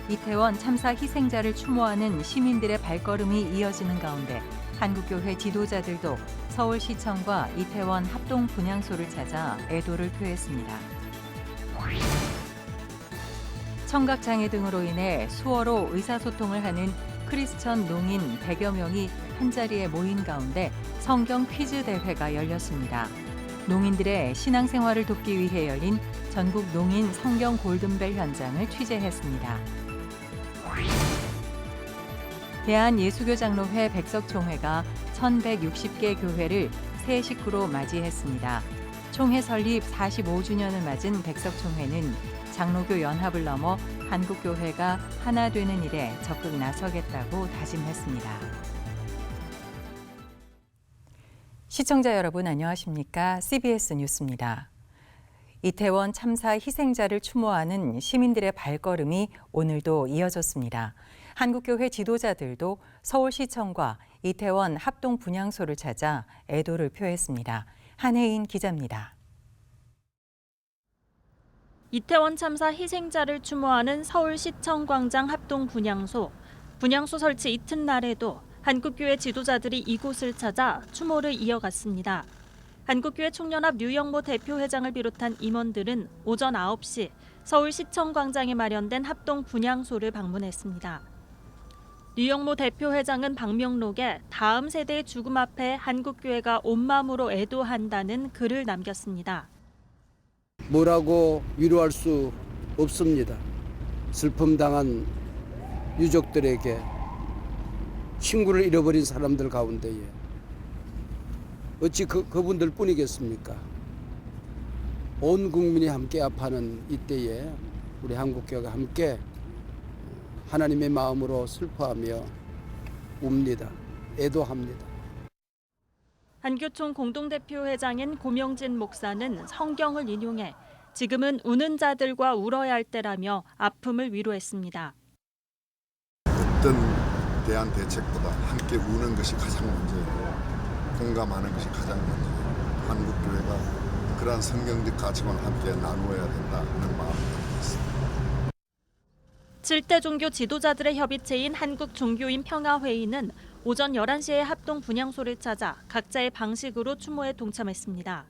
이태원 참사 희생자를 추모하는 시민들의 발걸음이 이어지는 가운데 한국교회 지도자들도 서울시청과 이태원 합동 분향소를 찾아 애도를 표했습니다. 청각장애 등으로 인해 수어로 의사소통을 하는 크리스천 농인 100여 명이 한자리에 모인 가운데 성경 퀴즈 대회가 열렸습니다. 농인들의 신앙생활을 돕기 위해 열린 전국 농인 성경 골든벨 현장을 취재했습니다. 대한예수교장로회 백석총회가 1160개 교회를 새 식구로 맞이했습니다. 총회 설립 45주년을 맞은 백석총회는 장로교 연합을 넘어 한국교회가 하나 되는 일에 적극 나서겠다고 다짐했습니다. 시청자 여러분 안녕하십니까? CBS 뉴스입니다. 이태원 참사 희생자를 추모하는 시민들의 발걸음이 오늘도 이어졌습니다. 한국교회 지도자들도 서울시청과 이태원 합동 분향소를 찾아 애도를 표했습니다. 한혜인 기자입니다. 이태원 참사 희생자를 추모하는 서울시청 광장 합동 분향소. 분향소 설치 이튿날에도 한국교회 지도자들이 이곳을 찾아 추모를 이어갔습니다. 한국교회 총연합 류영모 대표회장을 비롯한 임원들은 오전 9시 서울시청 광장에 마련된 합동 분향소를 방문했습니다. 류영모 대표회장은 방명록에 다음 세대의 죽음 앞에 한국교회가 온 마음으로 애도한다는 글을 남겼습니다. 뭐라고 위로할 수 없습니다. 슬픔 당한 유족들에게 친구를 잃어버린 사람들 가운데에 어찌 그분들 뿐이겠습니까? 온 국민이 함께 아파하는 이때에 우리 한국교회가 함께 하나님의 마음으로 슬퍼하며 웁니다. 애도합니다. 한교총 공동대표회장인 고명진 목사는 성경을 인용해 지금은 우는 자들과 울어야 할 때라며 아픔을 위로했습니다. 어떤 대안 대책보다 함께 우는 것이 가장 먼저이고 공감하는 것이 가장 먼저이고 한국교회가 그러한 성경적 가치관을 함께 나누어야 된다 하는 마음을 갖고 있습니다. 7대 종교 지도자들의 협의체인 한국종교인 평화회의는 오전 11시에 합동 분향소를 찾아 각자의 방식으로 추모에 동참했습니다.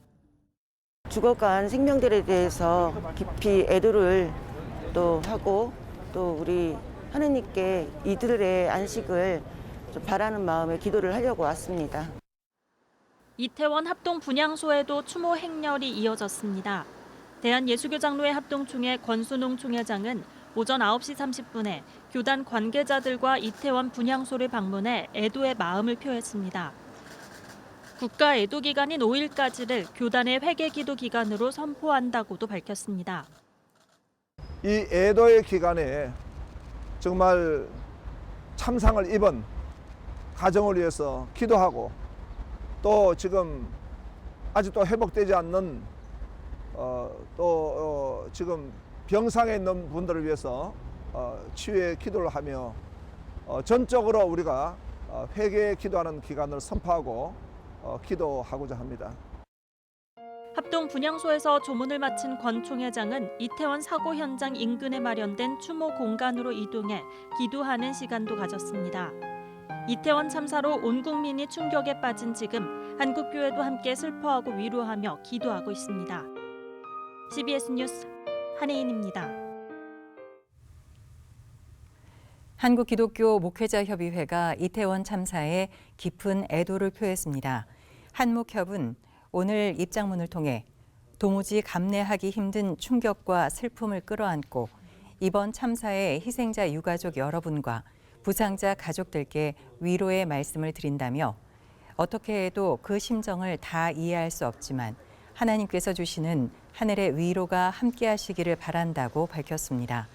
죽어간 생명들에 대해서 깊이 애도를 또 하고 또 우리 하느님께 이들의 안식을 좀 바라는 마음에 기도를 하려고 왔습니다. 이태원 합동 분향소에도 추모 행렬이 이어졌습니다. 대한예수교장로회 합동총회 권순홍 총회장은 오전 9시 30분에 교단 관계자들과 이태원 분향소를 방문해 애도의 마음을 표했습니다. 국가 애도 기간인 5일까지를 교단의 회개 기도 기간으로 선포한다고도 밝혔습니다. 이 애도의 기간에 정말 참상을 입은 가정을 위해서 기도하고 또 지금 아직도 회복되지 않는 지금 병상에 있는 분들을 위해서 치유의 기도를 하며 전적으로 우리가 회개 기도하는 기간을 선포하고 기도하고자 합니다. 합동 분향소에서 조문을 마친 권 총회장은 이태원 사고 현장 인근에 마련된 추모 공간으로 이동해 기도하는 시간도 가졌습니다. 이태원 참사로 온 국민이 충격에 빠진 지금 한국교회도 함께 슬퍼하고 위로하며 기도하고 있습니다. CBS 뉴스 한혜인입니다. 한국기독교 목회자협의회가 이태원 참사에 깊은 애도를 표했습니다. 한목협은 오늘 입장문을 통해 도무지 감내하기 힘든 충격과 슬픔을 끌어안고 이번 참사의 희생자 유가족 여러분과 부상자 가족들께 위로의 말씀을 드린다며 어떻게 해도 그 심정을 다 이해할 수 없지만 하나님께서 주시는 하늘의 위로가 함께하시기를 바란다고 밝혔습니다.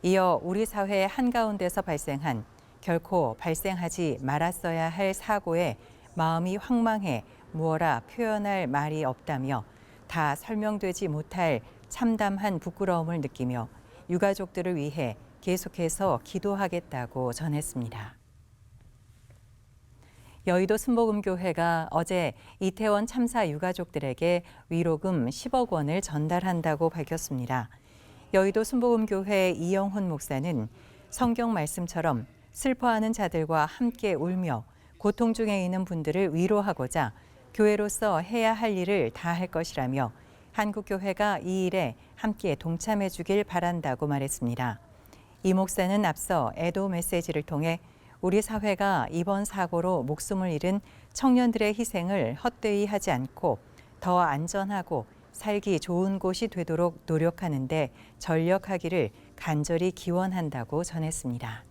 이어 우리 사회 한가운데서 발생한 결코 발생하지 말았어야 할 사고에 마음이 황망해 무어라 표현할 말이 없다며 다 설명되지 못할 참담한 부끄러움을 느끼며 유가족들을 위해 계속해서 기도하겠다고 전했습니다. 여의도 순복음교회가 어제 이태원 참사 유가족들에게 위로금 10억 원을 전달한다고 밝혔습니다. 여의도 순복음교회 이영훈 목사는 성경 말씀처럼 슬퍼하는 자들과 함께 울며 고통 중에 있는 분들을 위로하고자 교회로서 해야 할 일을 다할 것이라며 한국교회가 이 일에 함께 동참해 주길 바란다고 말했습니다. 이 목사는 앞서 애도 메시지를 통해 우리 사회가 이번 사고로 목숨을 잃은 청년들의 희생을 헛되이 하지 않고 더 안전하고 살기 좋은 곳이 되도록 노력하는 데 전력하기를 간절히 기원한다고 전했습니다.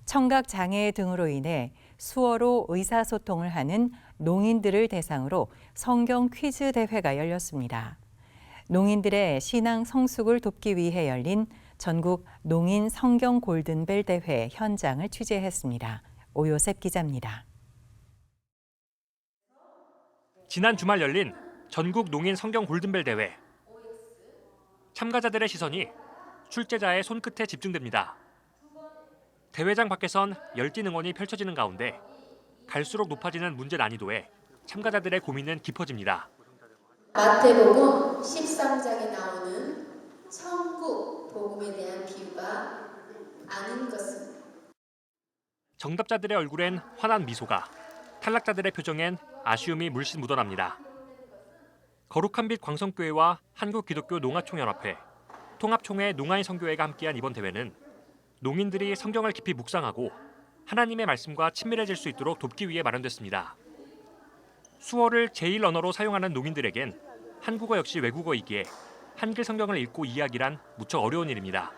청각 장애 등으로 인해 수어로 의사소통을 하는 농인들을 대상으로 성경 퀴즈 대회가 열렸습니다. 농인들의 신앙 성숙을 돕기 위해 열린 전국 농인 성경 골든벨 대회 현장을 취재했습니다. 오요셉 기자입니다. 지난 주말 열린 전국 농인 성경 골든벨 대회. 참가자들의 시선이 출제자의 손끝에 집중됩니다. 대회장 밖에선 열띤 응원이 펼쳐지는 가운데 갈수록 높아지는 문제 난이도에 참가자들의 고민은 깊어집니다. 마태복음 13장에 나오는 천국 복음에 대한 비유가 아닌 것은 정답자들의 얼굴엔 환한 미소가, 탈락자들의 표정엔 아쉬움이 물씬 묻어납니다. 거룩한 빛 광성교회와 한국기독교 농아총연합회, 통합총회 농아인 성교회가 함께한 이번 대회는 농인들이 성경을 깊이 묵상하고 하나님의 말씀과 친밀해질 수 있도록 돕기 위해 마련됐습니다. 수어를 제1 언어로 사용하는 농인들에겐 한국어 역시 외국어이기에 한글 성경을 읽고 이해하기란 무척 어려운 일입니다.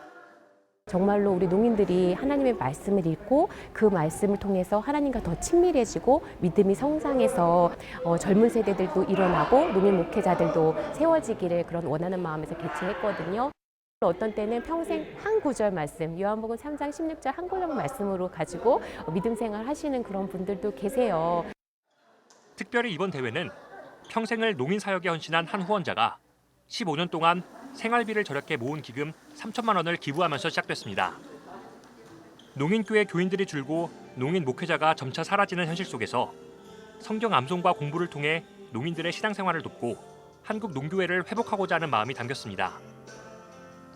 정말로 우리 농인들이 하나님의 말씀을 읽고 그 말씀을 통해서 하나님과 더 친밀해지고 믿음이 성장해서 젊은 세대들도 일어나고 농인 목회자들도 세워지기를 그런 원하는 마음에서 개최했거든요. 어떤 때는 평생 한 구절 말씀, 요한복음 3장 16절 한 구절 말씀으로 가지고 믿음 생활 하시는 그런 분들도 계세요. 특별히 이번 대회는 평생을 농인 사역에 헌신한 한 후원자가 15년 동안 생활비를 절약해 모은 기금 3천만 원을 기부하면서 시작됐습니다. 농인교회 교인들이 줄고 농인 목회자가 점차 사라지는 현실 속에서 성경 암송과 공부를 통해 농인들의 신앙생활을 돕고 한국 농교회를 회복하고자 하는 마음이 담겼습니다.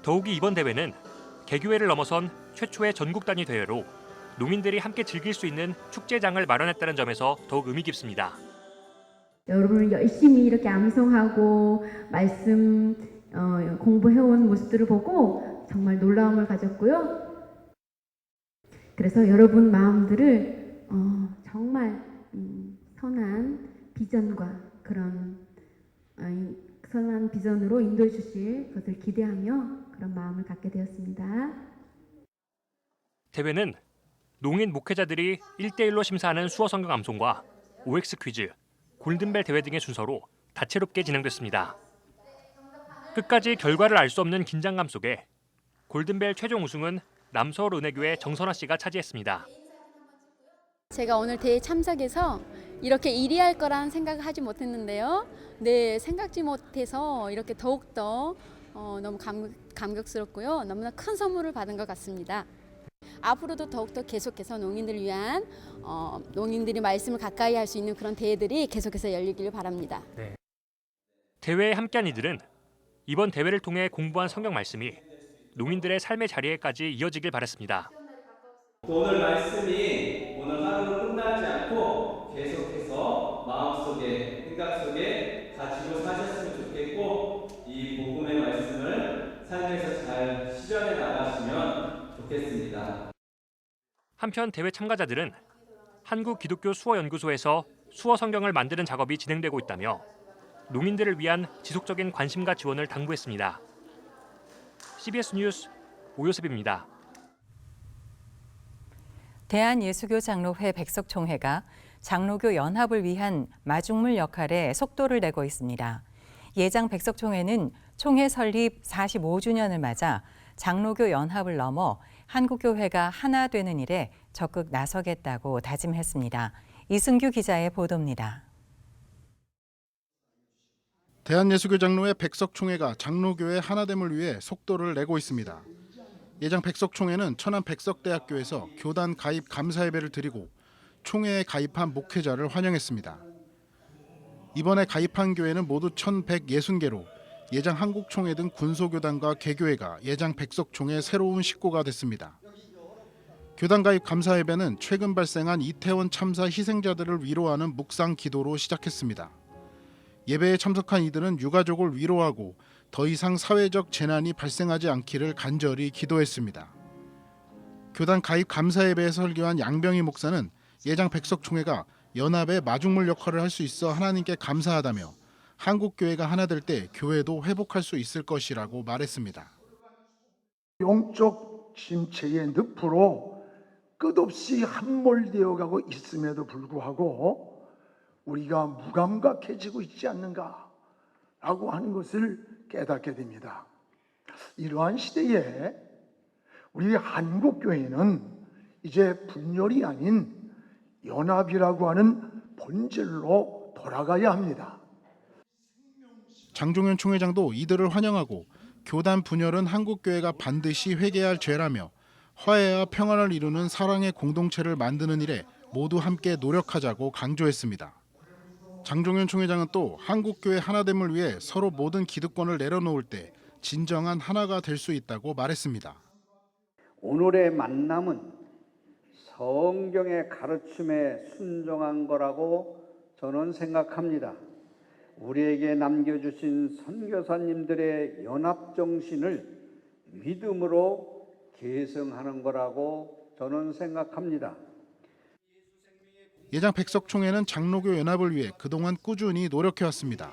더욱이 이번 대회는 개교회를 넘어선 최초의 전국 단위 대회로 농인들이 함께 즐길 수 있는 축제장을 마련했다는 점에서 더욱 의미 깊습니다. 여러분을 열심히 이렇게 암송하고 말씀 공부해온 모습들을 보고 정말 놀라움을 가졌고요. 그래서 여러분 마음들을 정말 선한 비전과 그런 선한 비전으로 인도해 주실 것을 기대하며 그런 마음을 갖게 되었습니다. 대회는 농인 목회자들이 1대1로 심사하는 수어 성경 암송과 OX 퀴즈, 골든벨 대회 등의 순서로 다채롭게 진행됐습니다. 끝까지 결과를 알 수 없는 긴장감 속에 골든벨 최종 우승은 남서울 은혜교회 정선아 씨가 차지했습니다. 제가 오늘 대회에 참석해서 이렇게 1위 할 거란 생각을 하지 못했는데요. 네, 생각지 못해서 이렇게 더욱더 너무 감격스럽고요. 너무나 큰 선물을 받은 것 같습니다. 앞으로도 더욱더 계속해서 농인들을 위한 농인들이 말씀을 가까이 할 수 있는 그런 대회들이 계속해서 열리기를 바랍니다. 네. 대회에 함께한 이들은 이번 대회를 통해 공부한 성경 말씀이 농인들의 삶의 자리에까지 이어지길 바랐습니다. 오늘 말씀이 오늘 하루로 끝나지 않고 계속해서 마음속에, 생각 속에 가지고 사셨으면 좋겠고 이 복음의 말씀을 삶에서 잘 실현해 나가시면 좋겠습니다. 한편 대회 참가자들은 한국기독교수어연구소에서 수어 성경을 만드는 작업이 진행되고 있다며 농인들을 위한 지속적인 관심과 지원을 당부했습니다. CBS 뉴스 오요셉입니다. 대한예수교 장로회 백석총회가 장로교 연합을 위한 마중물 역할에 속도를 내고 있습니다. 예장 백석총회는 총회 설립 45주년을 맞아 장로교 연합을 넘어 한국교회가 하나 되는 일에 적극 나서겠다고 다짐했습니다. 이승규 기자의 보도입니다. 대한예수교 장로회 백석총회가 장로교회 하나됨을 위해 속도를 내고 있습니다. 예장 백석총회는 천안 백석대학교에서 교단 가입 감사 예배를 드리고 총회에 가입한 목회자를 환영했습니다. 이번에 가입한 교회는 모두 1,160개로 예장 한국총회 등 군소교단과 개교회가 예장 백석총회 새로운 식구가 됐습니다. 교단 가입 감사 예배는 최근 발생한 이태원 참사 희생자들을 위로하는 묵상 기도로 시작했습니다. 예배에 참석한 이들은 유가족을 위로하고 더 이상 사회적 재난이 발생하지 않기를 간절히 기도했습니다. 교단 가입 감사 예배에 설교한 양병희 목사는 예장 백석총회가 연합의 마중물 역할을 할 수 있어 하나님께 감사하다며 한국교회가 하나 될 때 교회도 회복할 수 있을 것이라고 말했습니다. 영적 침체의 늪으로 끝없이 함몰되어 가고 있음에도 불구하고 우리가 무감각해지고 있지 않는가라고 하는 것을 깨닫게 됩니다. 이러한 시대에 우리 한국교회는 이제 분열이 아닌 연합이라고 하는 본질로 돌아가야 합니다. 장종현 총회장도 이들을 환영하고 교단 분열은 한국교회가 반드시 회개할 죄라며 화해와 평화를 이루는 사랑의 공동체를 만드는 일에 모두 함께 노력하자고 강조했습니다. 장종현 총회장은 또 한국교회 하나됨을 위해 서로 모든 기득권을 내려놓을 때 진정한 하나가 될 수 있다고 말했습니다. 오늘의 만남은 성경의 가르침에 순종한 거라고 저는 생각합니다. 우리에게 남겨주신 선교사님들의 연합정신을 믿음으로 계승하는 거라고 저는 생각합니다. 예장 백석총회는 장로교 연합을 위해 그동안 꾸준히 노력해왔습니다.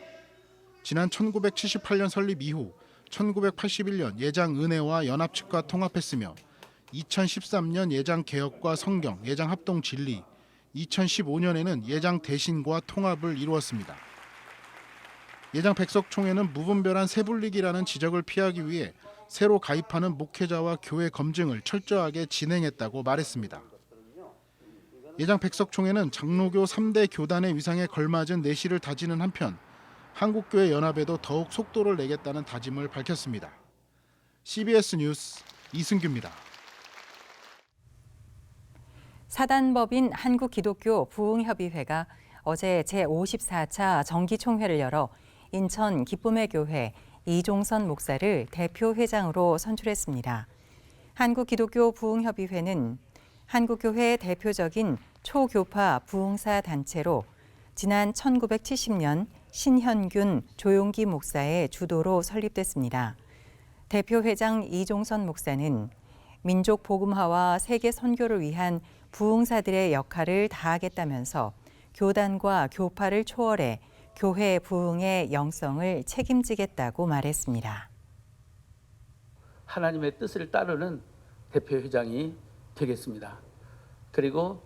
지난 1978년 설립 이후 1981년 예장 은혜와 연합 측과 통합했으며 2013년 예장 개혁과 성경, 예장 합동 진리, 2015년에는 예장 대신과 통합을 이루었습니다. 예장 백석총회는 무분별한 세분리기라는 지적을 피하기 위해 새로 가입하는 목회자와 교회 검증을 철저하게 진행했다고 말했습니다. 예장 백석총회는 장로교 3대 교단의 위상에 걸맞은 내실을 다지는 한편 한국교회 연합에도 더욱 속도를 내겠다는 다짐을 밝혔습니다. CBS 뉴스 이승규입니다. 사단법인 한국기독교 부흥협의회가 어제 제54차 정기총회를 열어 인천 기쁨의 교회 이종선 목사를 대표 회장으로 선출했습니다. 한국기독교 부흥협의회는 한국교회의 대표적인 초교파 부흥사 단체로 지난 1970년 신현균 조용기 목사의 주도로 설립됐습니다. 대표 회장 이종선 목사는 민족 복음화와 세계 선교를 위한 부흥사들의 역할을 다하겠다면서 교단과 교파를 초월해 교회 부흥의 영성을 책임지겠다고 말했습니다. 하나님의 뜻을 따르는 대표 회장이 되겠습니다. 그리고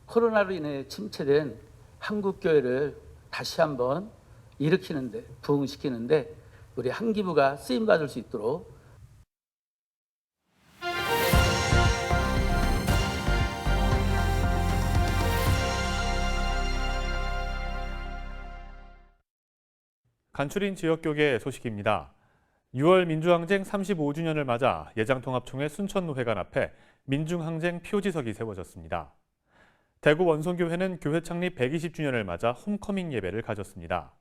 코로나로 인해 침체된 한국교회를 다시 한번 일으키는데, 부흥시키는데 우리 한기부가 쓰임받을 수 있도록 간추린 지역교계 소식입니다. 6월 민주항쟁 35주년을 맞아 예장통합총회 순천노회관 앞에 민중항쟁 표지석이 세워졌습니다. 대구 원송교회는 교회 창립 120주년을 맞아 홈커밍 예배를 가졌습니다.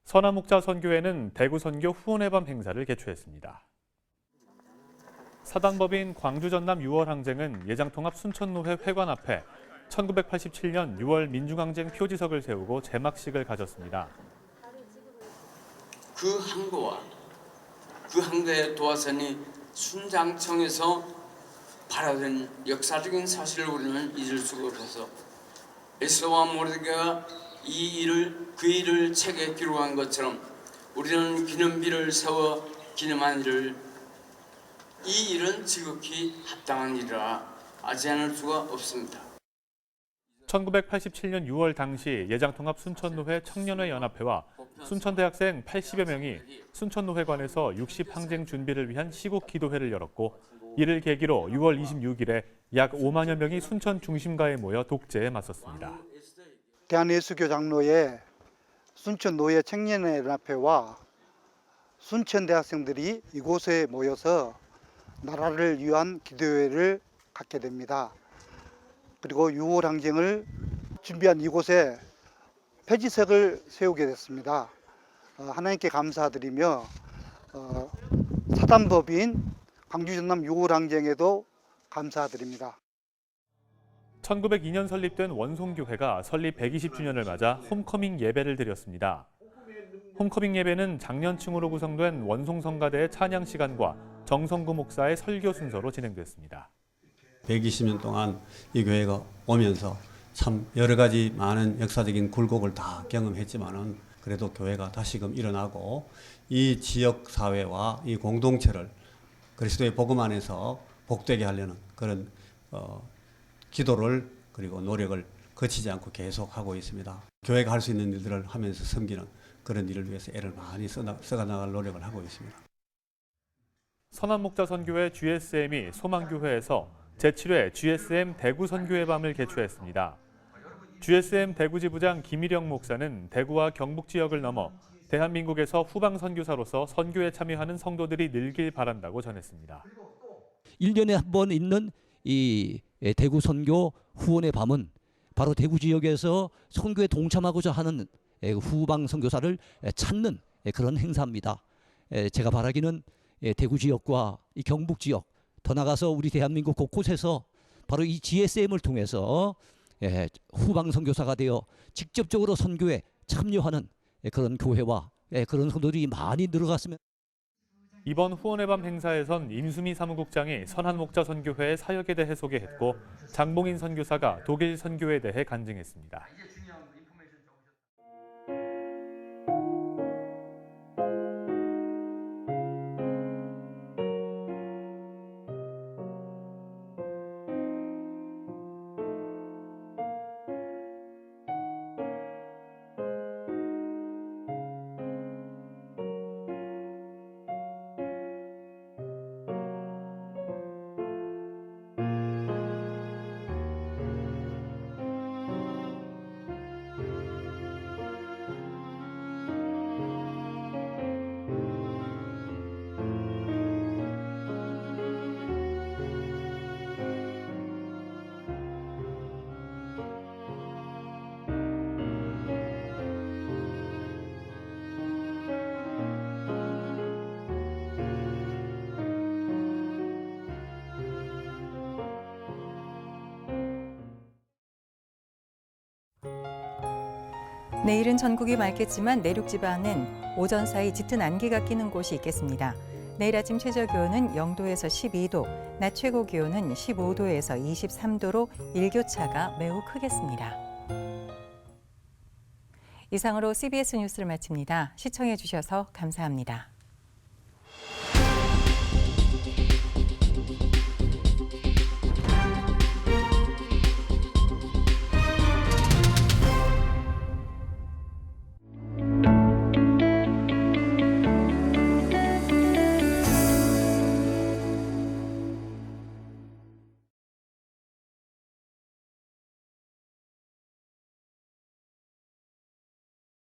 선화목자 선교회는 대구 선교 후원의 밤 행사를 개최했습니다. 사단법인 광주 전남 6월 항쟁은 예장통합 순천노회 회관 앞에 1987년 6월 민중항쟁 표지석을 세우고 제막식을 가졌습니다. 그 항구와 그 항구의 도화선이 순장청에서 발화된 역사적인 사실을 우리는 잊을 수가 없어서 에스더와 모르드게가 그 일을 책에 기록한 것처럼 우리는 기념비를 세워 기념한 이 일은 지극히 합당한 일이라 하지 않을 수가 없습니다. 1987년 6월 당시 예장통합 순천노회 청년회 연합회와 순천대학생 80여 명이 순천노회관에서 60항쟁 준비를 위한 시국 기도회를 열었고 이를 계기로 6월 26일에 약 5만여 명이 순천 중심가에 모여 독재에 맞섰습니다. 대한예수교 장로회 순천노회 청년회 연합회와 순천대학생들이 이곳에 모여서 나라를 위한 기도회를 갖게 됩니다. 그리고 6월 항쟁을 준비한 이곳에 표지석을 세우게 됐습니다. 하나님께 감사드리며 사단법인 광주 전남 6월 항쟁에도 감사드립니다. 1902년 설립된 원송교회가 설립 120주년을 맞아 홈커밍 예배를 드렸습니다. 홈커밍 예배는 장년층으로 구성된 원송성가대의 찬양 시간과 정성구 목사의 설교 순서로 진행됐습니다. 120년 동안 이 교회가 오면서 참 여러 가지 많은 역사적인 굴곡을 다 경험했지만은 그래도 교회가 다시금 일어나고 이 지역 사회와 이 공동체를 그리스도의 복음 안에서 복되게 하려는 그런 기도를 그리고 노력을 거치지 않고 계속하고 있습니다. 교회가 할 수 있는 일들을 하면서 섬기는 그런 일을 위해서 애를 많이 써나갈 노력을 하고 있습니다. 선한목자선교회 GSM이 소망교회에서 제7회 GSM 대구 선교회 밤을 개최했습니다. GSM 대구지부장 김일영 목사는 대구와 경북 지역을 넘어 대한민국에서 후방 선교사로서 선교에 참여하는 성도들이 늘길 바란다고 전했습니다. 1년에 한 번 있는 이 대구 선교 후원의 밤은 바로 대구 지역에서 선교에 동참하고자 하는 후방 선교사를 찾는 그런 행사입니다. 제가 바라기는 대구 지역과 이 경북 지역, 더 나가서 우리 대한민국 곳곳에서 바로 이 GSM을 통해서 후방 선교사가 되어 직접적으로 선교에 참여하는 그런 교회와 그런 성도들이 많이 늘어갔으면. 이번 후원의 밤 행사에선 임수미 사무국장이 선한목자선교회의 사역에 대해 소개했고 장봉인 선교사가 독일 선교에 대해 간증했습니다. 내일은 전국이 맑겠지만 내륙 지방은 오전 사이 짙은 안개가 끼는 곳이 있겠습니다. 내일 아침 최저 기온은 0도에서 12도, 낮 최고 기온은 15도에서 23도로 일교차가 매우 크겠습니다. 이상으로 CBS 뉴스를 마칩니다. 시청해 주셔서 감사합니다.